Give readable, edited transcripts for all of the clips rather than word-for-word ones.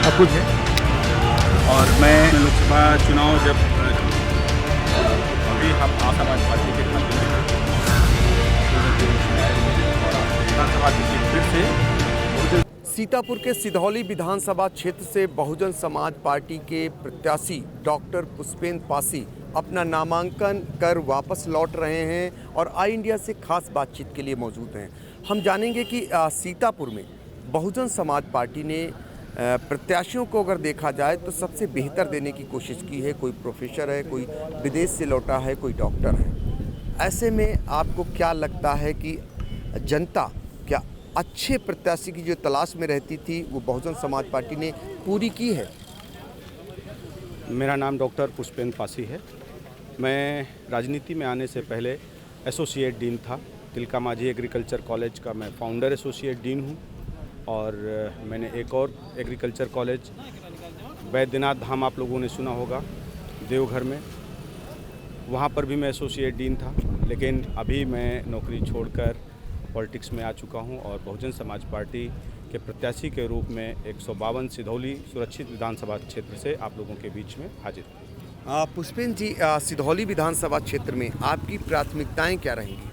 अब कुछ है। और मैं लोकसभा चुनाव जब अभी हम समाज पार्टी के खाते में विधानसभा की सीट फिर से सीतापुर के सिधौली विधानसभा क्षेत्र से बहुजन समाज पार्टी के प्रत्याशी डॉक्टर पुष्पेंद्र पासी अपना नामांकन कर वापस लौट रहे हैं और आई इंडिया से खास बातचीत के लिए मौजूद हैं। हम जानेंगे कि सीतापुर में बहुजन समाज पार्टी ने प्रत्याशियों को अगर देखा जाए तो सबसे बेहतर देने की कोशिश की है। कोई प्रोफेसर है, कोई विदेश से लौटा है, कोई डॉक्टर है। ऐसे में आपको क्या लगता है कि जनता क्या अच्छे प्रत्याशी की जो तलाश में रहती थी वो बहुजन समाज पार्टी ने पूरी की है? मेरा नाम डॉक्टर पुष्पेंद्र पासी है। मैं राजनीति में आने से पहले एसोसिएट डीन था। तिलका माझी एग्रीकल्चर कॉलेज का मैं फाउंडर एसोसिएट डीन हूँ और मैंने एक और एग्रीकल्चर कॉलेज बैद्यनाथ धाम, आप लोगों ने सुना होगा, देवघर में, वहाँ पर भी मैं एसोसिएट डीन था। लेकिन अभी मैं नौकरी छोड़कर पॉलिटिक्स में आ चुका हूँ और बहुजन समाज पार्टी के प्रत्याशी के रूप में 152 सिधौली सुरक्षित विधानसभा क्षेत्र से आप लोगों के बीच में हाजिर हूँ। पुष्पेंद्र जी, सिधौली विधानसभा क्षेत्र में आपकी प्राथमिकताएं क्या रहेंगी?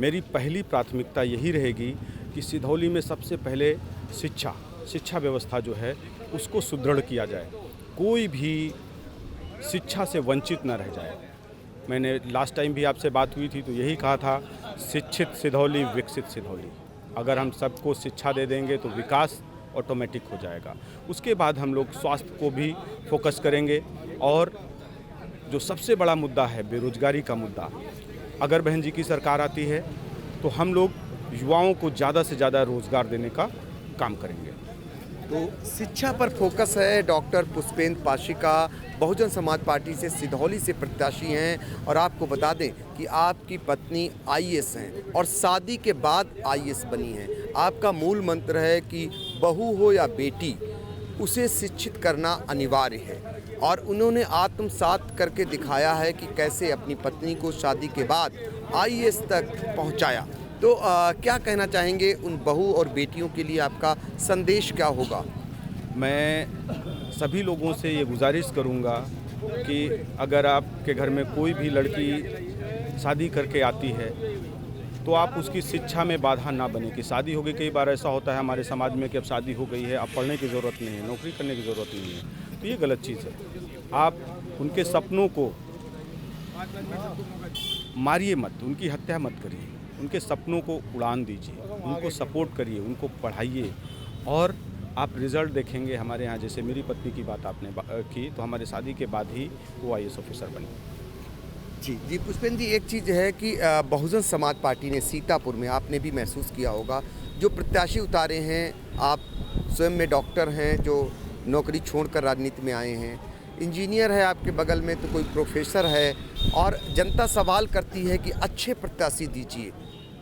मेरी पहली प्राथमिकता यही रहेगी कि सिधौली में सबसे पहले शिक्षा व्यवस्था जो है उसको सुदृढ़ किया जाए, कोई भी शिक्षा से वंचित न रह जाए। मैंने लास्ट टाइम भी आपसे बात हुई थी तो यही कहा था, शिक्षित सिधौली विकसित सिधौली। अगर हम सबको शिक्षा दे देंगे तो विकास ऑटोमेटिक हो जाएगा। उसके बाद हम लोग स्वास्थ्य को भी फोकस करेंगे और जो सबसे बड़ा मुद्दा है बेरोजगारी का मुद्दा, अगर बहन जी की सरकार आती है तो हम लोग युवाओं को ज़्यादा से ज़्यादा रोज़गार देने का काम करेंगे। तो शिक्षा पर फोकस है। डॉक्टर पुष्पेंद्र पासी का बहुजन समाज पार्टी से सिधौली से प्रत्याशी हैं और आपको बता दें कि आपकी पत्नी आईएएस हैं और शादी के बाद आईएएस बनी हैं। आपका मूल मंत्र है कि बहू हो या बेटी, उसे शिक्षित करना अनिवार्य है और उन्होंने आत्मसात करके दिखाया है कि कैसे अपनी पत्नी को शादी के बाद आईएएस तक पहुंचाया। तो क्या कहना चाहेंगे उन बहू और बेटियों के लिए? आपका संदेश क्या होगा? मैं सभी लोगों से ये गुजारिश करूँगा कि अगर आपके घर में कोई भी लड़की शादी करके आती है तो आप उसकी शिक्षा में बाधा ना बने कि शादी हो गई। कई बार ऐसा होता है हमारे समाज में कि अब शादी हो गई है, अब पढ़ने की ज़रूरत नहीं है, नौकरी करने की ज़रूरत नहीं है, तो ये गलत चीज़ है। आप उनके सपनों को मारिए मत, उनकी हत्या मत करिए, उनके सपनों को उड़ान दीजिए, उनको सपोर्ट करिए, उनको पढ़ाइए और आप रिज़ल्ट देखेंगे। हमारे यहाँ जैसे मेरी पत्नी की बात आपने की तो हमारे शादी के बाद ही वो आईएएस ऑफिसर बनी। जी पुष्पेंद्र जी, एक चीज़ है कि बहुजन समाज पार्टी ने सीतापुर में, आपने भी महसूस किया होगा, जो प्रत्याशी उतारे हैं, आप स्वयं में डॉक्टर हैं जो नौकरी छोड़कर राजनीति में आए हैं, इंजीनियर है आपके बगल में तो कोई प्रोफेसर है, और जनता सवाल करती है कि अच्छे प्रत्याशी दीजिए।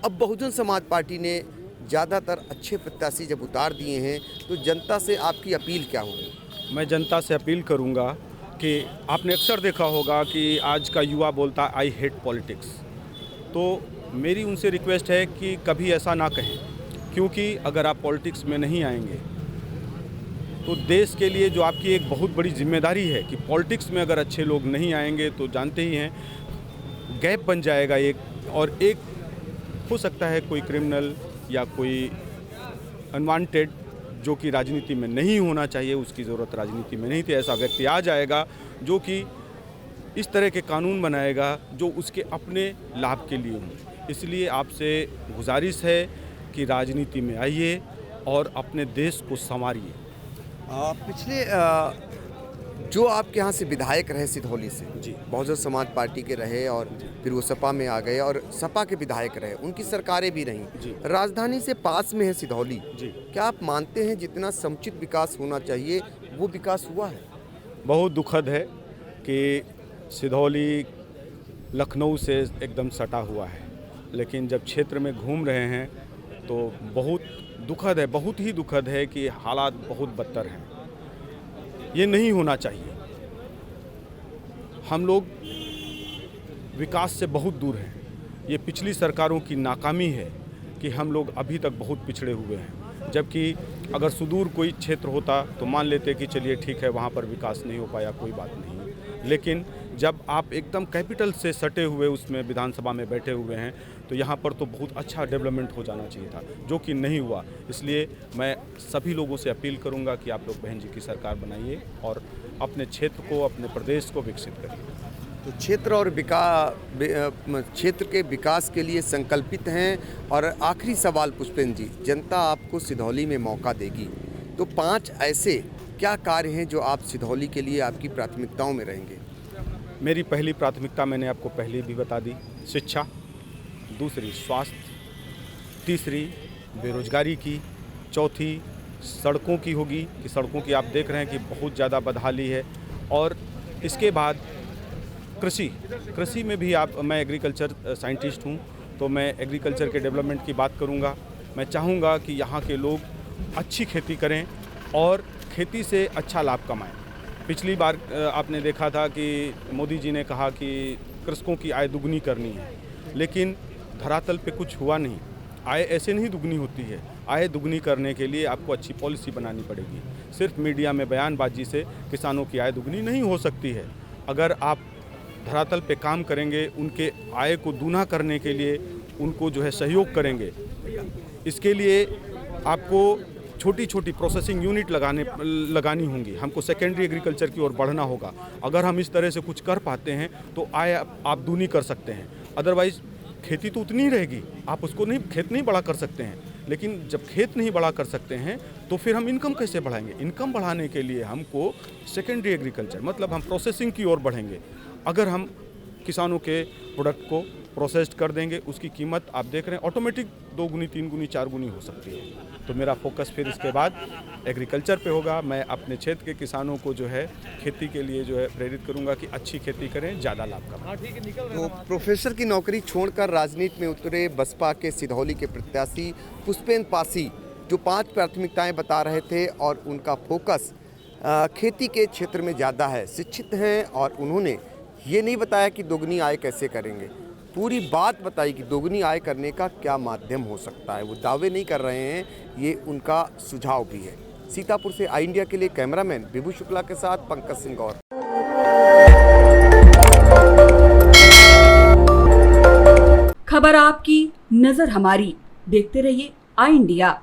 अब बहुजन समाज पार्टी ने ज़्यादातर अच्छे प्रत्याशी जब उतार दिए हैं तो जनता से आपकी अपील क्या होगी? मैं जनता से अपील करूंगा कि आपने अक्सर देखा होगा कि आज का युवा बोलता आई हेट पॉलिटिक्स, तो मेरी उनसे रिक्वेस्ट है कि कभी ऐसा ना कहें, क्योंकि अगर आप पॉलिटिक्स में नहीं आएंगे तो देश के लिए जो आपकी एक बहुत बड़ी जिम्मेदारी है कि पॉलिटिक्स में अगर अच्छे लोग नहीं आएंगे तो जानते ही हैं गैप बन जाएगा एक, और एक हो सकता है कोई क्रिमिनल या कोई अनवांटेड जो कि राजनीति में नहीं होना चाहिए, उसकी ज़रूरत राजनीति में नहीं थी, ऐसा व्यक्ति आ जाएगा जो कि इस तरह के कानून बनाएगा जो उसके अपने लाभ के लिए हों। इसलिए आपसे गुजारिश है कि राजनीति में आइए और अपने देश को संवारिए। पिछले जो आपके यहाँ से विधायक रहे सिधौली से, जी, बहुजन समाज पार्टी के रहे और फिर वो सपा में आ गए और सपा के विधायक रहे, उनकी सरकारें भी रहीं। राजधानी से पास में है सिधौली। क्या आप मानते हैं जितना समुचित विकास होना चाहिए वो विकास हुआ है? बहुत दुखद है कि सिधौली लखनऊ से एकदम सटा हुआ है, लेकिन जब क्षेत्र में घूम रहे हैं तो बहुत दुखद है, बहुत ही दुखद है कि हालात बहुत बदतर हैं। ये नहीं होना चाहिए। हम लोग विकास से बहुत दूर हैं। ये पिछली सरकारों की नाकामी है कि हम लोग अभी तक बहुत पिछड़े हुए हैं। जबकि अगर सुदूर कोई क्षेत्र होता तो मान लेते कि चलिए ठीक है, वहाँ पर विकास नहीं हो पाया, कोई बात नहीं। लेकिन जब आप एकदम कैपिटल से सटे हुए उसमें विधानसभा में बैठे हुए हैं तो यहाँ पर तो बहुत अच्छा डेवलपमेंट हो जाना चाहिए था, जो कि नहीं हुआ। इसलिए मैं सभी लोगों से अपील करूँगा कि आप लोग बहन जी की सरकार बनाइए और अपने क्षेत्र को, अपने प्रदेश को विकसित करिए। तो क्षेत्र के विकास के लिए संकल्पित हैं। और आखिरी सवाल पुष्पेंद्र जी, जनता आपको सिधौली में मौका देगी तो 5 ऐसे क्या कार्य हैं जो आप सिधौली के लिए आपकी प्राथमिकताओं में रहेंगे? मेरी पहली प्राथमिकता मैंने आपको पहले भी बता दी, शिक्षा, दूसरी स्वास्थ्य, तीसरी बेरोजगारी की, चौथी सड़कों की होगी कि सड़कों की आप देख रहे हैं कि बहुत ज़्यादा बदहाली है, और इसके बाद कृषि में भी मैं एग्रीकल्चर साइंटिस्ट हूँ तो मैं एग्रीकल्चर के डेवलपमेंट की बात करूँगा। मैं चाहूँगा कि यहाँ के लोग अच्छी खेती करें और खेती से अच्छा लाभ कमाएं। पिछली बार आपने देखा था कि मोदी जी ने कहा कि कृषकों की आय दुगनी करनी है, लेकिन धरातल पे कुछ हुआ नहीं। आय ऐसे नहीं दुगनी होती है, आय दुगनी करने के लिए आपको अच्छी पॉलिसी बनानी पड़ेगी। सिर्फ मीडिया में बयानबाजी से किसानों की आय दुगनी नहीं हो सकती है। अगर आप धरातल पे काम करेंगे, उनके आय को दूना करने के लिए उनको जो है सहयोग करेंगे, इसके लिए आपको छोटी छोटी प्रोसेसिंग यूनिट लगानी होंगी। हमको सेकेंडरी एग्रीकल्चर की ओर बढ़ना होगा। अगर हम इस तरह से कुछ कर पाते हैं तो आय आप दूनी कर सकते हैं। अदरवाइज़ खेती तो उतनी ही रहेगी, आप उसको खेत नहीं बड़ा कर सकते हैं। लेकिन जब खेत नहीं बड़ा कर सकते हैं तो फिर हम इनकम कैसे बढ़ाएंगे? इनकम बढ़ाने के लिए हमको सेकेंडरी एग्रीकल्चर, मतलब हम प्रोसेसिंग की ओर बढ़ेंगे। अगर हम किसानों के प्रोडक्ट को प्रोसेस्ड कर देंगे, उसकी कीमत आप देख रहे हैं ऑटोमेटिक 2 गुनी, 3 गुनी, 4 गुनी हो सकती है। तो मेरा फोकस फिर इसके बाद एग्रीकल्चर पे होगा। मैं अपने क्षेत्र के किसानों को जो है खेती के लिए जो है प्रेरित करूंगा कि अच्छी खेती करें, ज़्यादा लाभ कमाएं। तो प्रोफेसर की नौकरी छोड़कर राजनीति में उतरे बसपा के सिधौली के प्रत्याशी पुष्पेंद्र पासी जो 5 प्राथमिकताएं बता रहे थे और उनका फोकस खेती के क्षेत्र में ज़्यादा है, शिक्षित हैं और उन्होंने ये नहीं बताया कि दोगुनी आय कैसे करेंगे, पूरी बात बताई कि दोगुनी आय करने का क्या माध्यम हो सकता है। वो दावे नहीं कर रहे हैं, ये उनका सुझाव भी है। सीतापुर से आई इंडिया के लिए कैमरामैन विभू शुक्ला के साथ पंकज सिंह गौर। खबर आपकी, नजर हमारी, देखते रहिए आई इंडिया।